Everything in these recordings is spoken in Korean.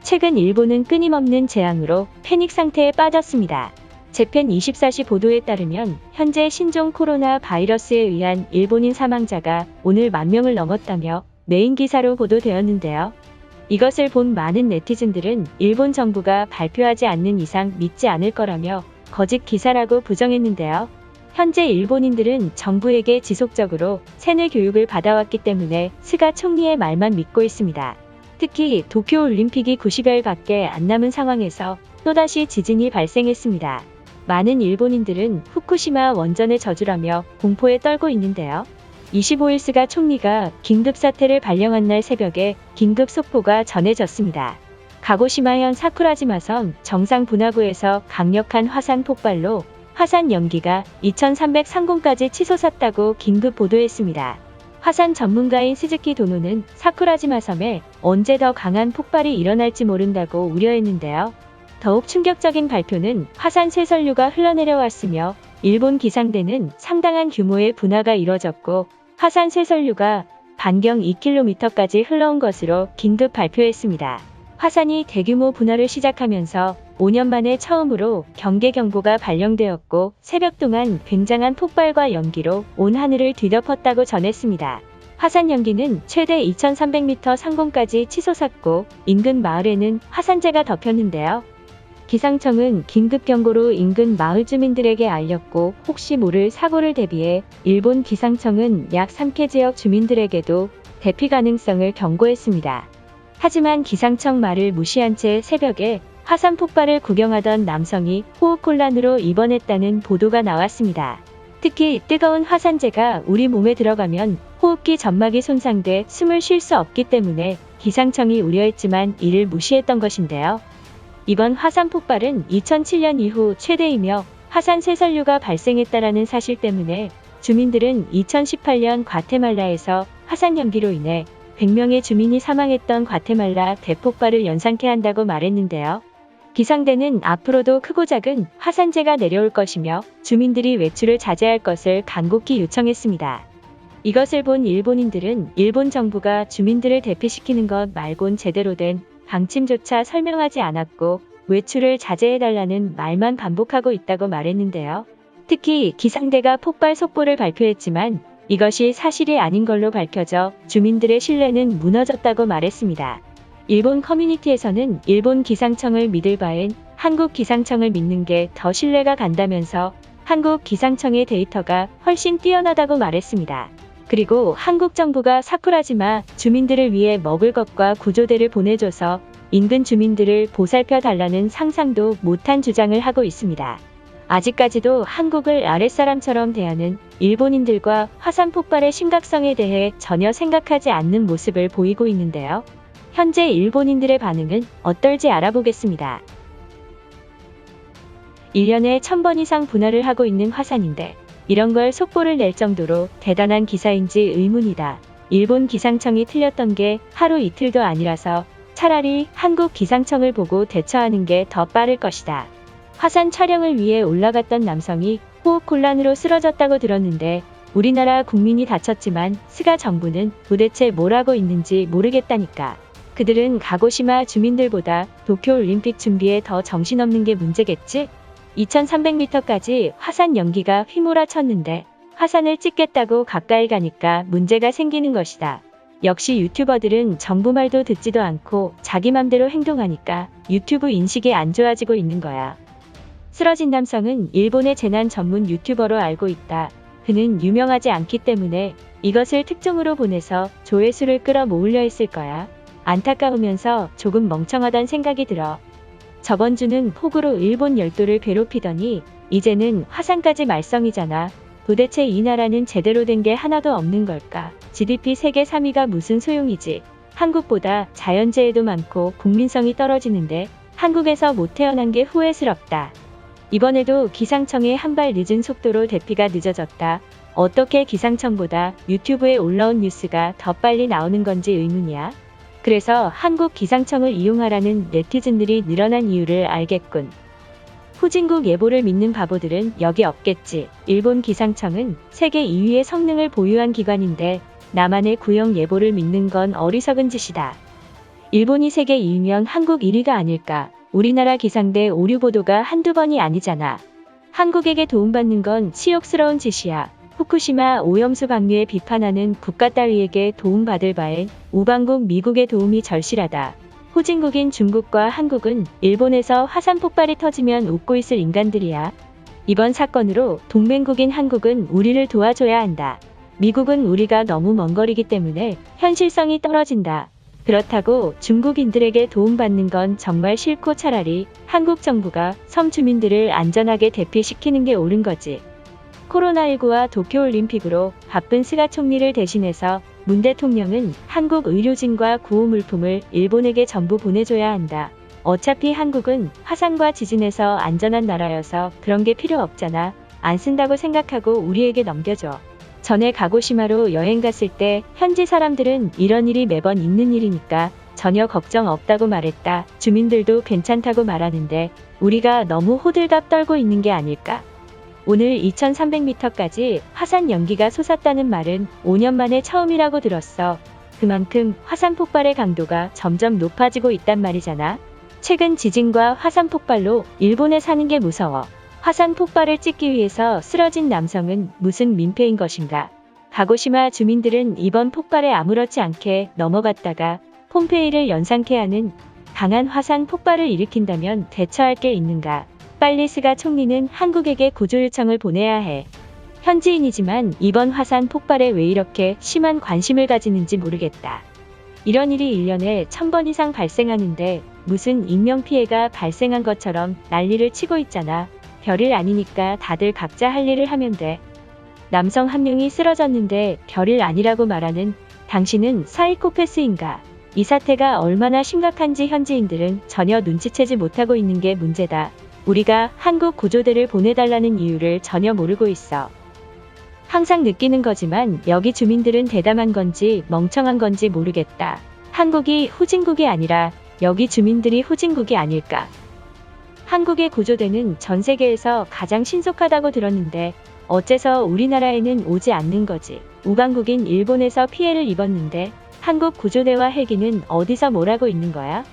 최근 일본은 끊임없는 재앙으로 패닉 상태에 빠졌습니다. 재팬 24시 보도에 따르면 현재 신종 코로나 바이러스에 의한 일본인 사망자가 오늘 10,000명을 넘었다며 메인 기사로 보도되었는데요. 이것을 본 많은 네티즌들은 일본 정부가 발표하지 않는 이상 믿지 않을 거라며 거짓 기사라고 부정했는데요. 현재 일본인들은 정부에게 지속적으로 세뇌 교육을 받아왔기 때문에 스가 총리의 말만 믿고 있습니다. 특히 도쿄올림픽이 90여일밖에 안 남은 상황에서 또다시 지진이 발생했습니다. 많은 일본인들은 후쿠시마 원전의 저주라며 공포에 떨고 있는데요. 25일 스가 총리가 긴급사태를 발령한 날 새벽에 긴급 속보가 전해졌습니다. 가고시마현 사쿠라지마섬 정상 분화구에서 강력한 화산 폭발로 화산 연기가 2300상공까지 치솟았다고 긴급 보도했습니다. 화산 전문가인 스즈키 도노는 사쿠라지마 섬에 언제 더 강한 폭발이 일어날지 모른다고 우려했는데요. 더욱 충격적인 발표는 화산 쇠설류가 흘러내려왔으며 일본 기상대는 상당한 규모의 분화가 이뤄졌고 화산 쇠설류가 반경 2km까지 흘러온 것으로 긴급 발표했습니다. 화산이 대규모 분화를 시작하면서 5년 만에 처음으로 경계 경보가 발령되었고 새벽 동안 굉장한 폭발과 연기로 온 하늘을 뒤덮었다고 전했습니다. 화산 연기는 최대 2300m 상공까지 치솟았고 인근 마을에는 화산재가 덮였는데요. 기상청은 긴급경보로 인근 마을 주민들에게 알렸고 혹시 모를 사고를 대비해 일본 기상청은 약 3개 지역 주민들에게도 대피 가능성을 경고했습니다. 하지만 기상청 말을 무시한 채 새벽에 화산 폭발을 구경하던 남성이 호흡곤란으로 입원했다는 보도가 나왔습니다. 특히 뜨거운 화산재가 우리 몸에 들어가면 호흡기 점막이 손상돼 숨을 쉴 수 없기 때문에 기상청이 우려했지만 이를 무시했던 것인데요. 이번 화산 폭발은 2007년 이후 최대이며 화산 쇠설류가 발생했다라는 사실 때문에 주민들은 2018년 과테말라에서 화산 연기로 인해 100명의 주민이 사망했던 과테말라 대폭발을 연상케 한다고 말했는데요. 기상대는 앞으로도 크고 작은 화산재가 내려올 것이며 주민들이 외출을 자제할 것을 간곡히 요청했습니다. 이것을 본 일본인들은 일본 정부가 주민들을 대피시키는 것 말곤 제대로 된 방침조차 설명하지 않았고 외출을 자제해달라는 말만 반복하고 있다고 말했는데요. 특히 기상대가 폭발 속보를 발표했지만 이것이 사실이 아닌 걸로 밝혀져 주민들의 신뢰는 무너졌다고 말했습니다. 일본 커뮤니티에서는 일본 기상청을 믿을 바엔 한국 기상청을 믿는 게 더 신뢰가 간다면서 한국 기상청의 데이터가 훨씬 뛰어나다고 말했습니다. 그리고 한국 정부가 사쿠라지마 주민들을 위해 먹을 것과 구조대를 보내줘서 인근 주민들을 보살펴 달라는 상상도 못한 주장을 하고 있습니다. 아직까지도 한국을 아랫사람처럼 대하는 일본인들과 화산 폭발의 심각성에 대해 전혀 생각하지 않는 모습을 보이고 있는데요. 현재 일본인들의 반응은 어떨지 알아보겠습니다. 1년에 1000번 이상 분화를 하고 있는 화산인데 이런 걸 속보를 낼 정도로 대단한 기사인지 의문이다. 일본 기상청이 틀렸던 게 하루 이틀도 아니라서 차라리 한국 기상청을 보고 대처하는 게 더 빠를 것이다. 화산 촬영을 위해 올라갔던 남성이 호흡곤란으로 쓰러졌다고 들었는데 우리나라 국민이 다쳤지만 스가 정부는 도대체 뭘 하고 있는지 모르겠다니까. 그들은 가고시마 주민들보다 도쿄올림픽 준비에 더 정신없는 게 문제겠지? 2300m까지 화산 연기가 휘몰아쳤는데 화산을 찍겠다고 가까이 가니까 문제가 생기는 것이다. 역시 유튜버들은 정부 말도 듣지도 않고 자기 맘대로 행동하니까 유튜브 인식이 안 좋아지고 있는 거야. 쓰러진 남성은 일본의 재난 전문 유튜버로 알고 있다. 그는 유명하지 않기 때문에 이것을 특종으로 보내서 조회수를 끌어모으려 했을 거야. 안타까우면서 조금 멍청하단 생각이 들어. 저번 주는 폭우로 일본 열도를 괴롭히더니 이제는 화산까지 말썽이잖아. 도대체 이 나라는 제대로 된 게 하나도 없는 걸까? GDP 세계 3위가 무슨 소용이지? 한국보다 자연재해도 많고 국민성이 떨어지는데 한국에서 못 태어난 게 후회스럽다. 이번에도 기상청의 한 발 늦은 속도로 대피가 늦어졌다. 어떻게 기상청보다 유튜브에 올라온 뉴스가 더 빨리 나오는 건지 의문이야. 그래서 한국 기상청을 이용하라는 네티즌들이 늘어난 이유를 알겠군. 후진국 예보를 믿는 바보들은 여기 없겠지. 일본 기상청은 세계 2위의 성능을 보유한 기관인데 나만의 구형 예보를 믿는 건 어리석은 짓이다. 일본이 세계 2위면 한국 1위가 아닐까. 우리나라 기상대 오류 보도가 한두 번이 아니잖아. 한국에게 도움받는 건 치욕스러운 짓이야. 후쿠시마 오염수 방류에 비판하는 국가 따위에게 도움받을 바엔 우방국 미국의 도움이 절실하다. 후진국인 중국과 한국은 일본에서 화산 폭발이 터지면 웃고 있을 인간들이야. 이번 사건으로 동맹국인 한국은 우리를 도와줘야 한다. 미국은 우리가 너무 먼 거리기 때문에 현실성이 떨어진다. 그렇다고 중국인들에게 도움받는 건 정말 싫고 차라리 한국 정부가 섬 주민들을 안전하게 대피시키는 게 옳은 거지. 코로나19와 도쿄올림픽으로 바쁜 스가 총리를 대신해서 문 대통령은 한국 의료진과 구호 물품을 일본에게 전부 보내줘야 한다. 어차피 한국은 화산과 지진에서 안전한 나라여서 그런 게 필요 없잖아. 안 쓴다고 생각하고 우리에게 넘겨줘. 전에 가고시마로 여행 갔을 때 현지 사람들은 이런 일이 매번 있는 일이니까 전혀 걱정 없다고 말했다. 주민들도 괜찮다고 말하는데 우리가 너무 호들갑 떨고 있는 게 아닐까? 오늘 2300m까지 화산 연기가 솟았다는 말은 5년 만에 처음이라고 들었어. 그만큼 화산 폭발의 강도가 점점 높아지고 있단 말이잖아. 최근 지진과 화산 폭발로 일본에 사는 게 무서워. 화산 폭발을 찍기 위해서 쓰러진 남성은 무슨 민폐인 것인가. 가고시마 주민들은 이번 폭발에 아무렇지 않게 넘어갔다가 폼페이를 연상케 하는 강한 화산 폭발을 일으킨다면 대처할 게 있는가. 빨리 스가 총리는 한국에게 구조 요청을 보내야 해. 현지인이지만 이번 화산 폭발에 왜 이렇게 심한 관심을 가지는지 모르겠다. 이런 일이 1년에 1000번 이상 발생하는데 무슨 인명피해가 발생한 것처럼 난리를 치고 있잖아. 별일 아니니까 다들 각자 할 일을 하면 돼. 남성 한 명이 쓰러졌는데 별일 아니라고 말하는 당신은 사이코패스인가? 이 사태가 얼마나 심각한지 현지인들은 전혀 눈치채지 못하고 있는 게 문제다. 우리가 한국 구조대를 보내달라는 이유를 전혀 모르고 있어. 항상 느끼는 거지만 여기 주민들은 대담한 건지 멍청한 건지 모르겠다. 한국이 후진국이 아니라 여기 주민들이 후진국이 아닐까. 한국의 구조대는 전 세계에서 가장 신속하다고 들었는데 어째서 우리나라에는 오지 않는 거지. 우방국인 일본에서 피해를 입었는데 한국 구조대와 헬기는 어디서 뭘 하고 있는 거야?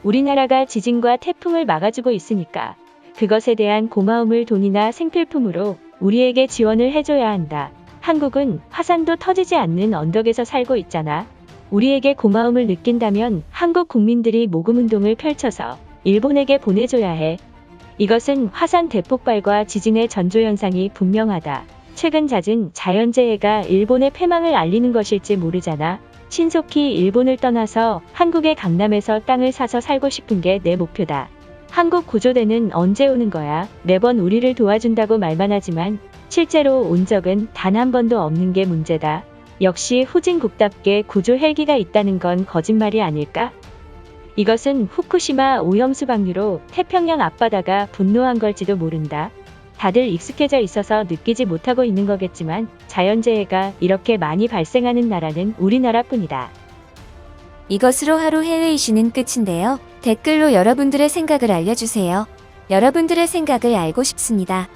우리나라가 지진과 태풍을 막아주고 있으니까 그것에 대한 고마움을 돈이나 생필품으로 우리에게 지원을 해줘야 한다. 한국은 화산도 터지지 않는 언덕에서 살고 있잖아. 우리에게 고마움을 느낀다면 한국 국민들이 모금운동을 펼쳐서 일본에게 보내줘야 해. 이것은 화산 대폭발과 지진의 전조현상이 분명하다. 최근 잦은 자연재해가 일본의 패망을 알리는 것일지 모르잖아. 신속히 일본을 떠나서 한국의 강남에서 땅을 사서 살고 싶은 게 내 목표다. 한국 구조대는 언제 오는 거야? 매번 우리를 도와준다고 말만 하지만 실제로 온 적은 단 한 번도 없는 게 문제다. 역시 후진국답게 구조 헬기가 있다는 건 거짓말이 아닐까? 이것은 후쿠시마 오염수 방류로 태평양 앞바다가 분노한 걸지도 모른다. 다들 익숙해져 있어서 느끼지 못하고 있는 거겠지만 자연재해가 이렇게 많이 발생하는 나라는 우리나라뿐이다. 이것으로 하루 해외 이슈는 끝인데요. 댓글로 여러분들의 생각을 알려주세요. 여러분들의 생각을 알고 싶습니다.